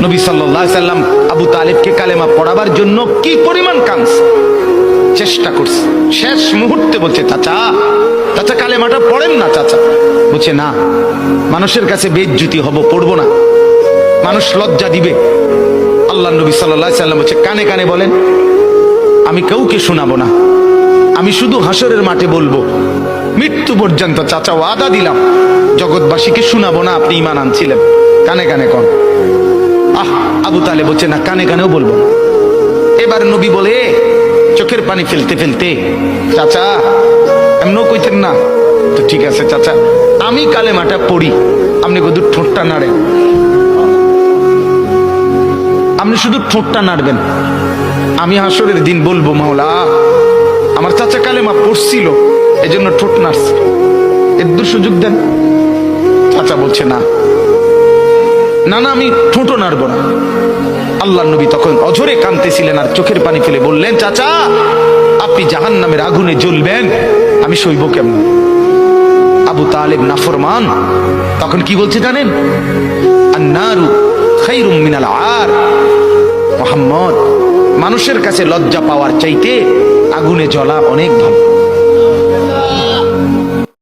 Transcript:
নবী সাল্লাল্লাহু আলাইহি সাল্লাম আবু তালেবকে কালেমা পড়াবার জন্য কি পরিমাণ কাঁদছে, চেষ্টা করছে। শেষ মুহূর্তে বলছে, চাচা চাচা কালেমাটা পড়েন না চাচা। বলছে না, মানুষের কাছে বেইজ্জতি হব, পড়বো না, মানুষ লজ্জা দিবে। আল্লাহ নবী সাল্লাল্লাহু আলাইহি সাল্লাম বলছে, কানে কানে বলেন, আমি কাউকে শোনাবো না, আমি শুধু হাসরের মাঠে বলবো, মৃত্যু পর্যন্ত চাচা ওয়াদা দিলাম জগৎবাসীকে শোনাবো না আপনি ঈমান আনছিলেন, কানে কানে কন। আবু তালেব বলছে না, কানে কানেও বলবো না। এবার নবী বলে চোখের পানি ফেলতে ফেলতে, চাচা এমনও কইতেন না তো, ঠিক আছে চাচা আমি কালেমাটা পড়ি, আপনি শুধু ঠোঁটটা নাড়েন, আপনি শুধু ঠোঁটটা নাড়বেন, আমি হাসরের দিন বলবো মাওলা আমার চাচা কালেমা পড়ছিল এজন্য ঠোঁট নাড়ছে, এর সুযোগ দেন। চাচা বলছে না না না, আমি ঠোঁটও নাড়বো না। আল্লাহ নবী তখন অঝরে কাঁদতেছিলেন আর চোখের পানি ফেলে বললেন, চাচা আপনি জাহান্নামের আগুনে জ্বলবেন, আমি সইব কেমন? আবু তালেব নাফরমান তখন কি বলছে জানেন? আন্নারু খায়রুম মিনাল আর। মুহাম্মদ, মানুষের কাছে লজ্জা পাওয়ার চাইতে আগুনে জ্বলা অনেক ভালো।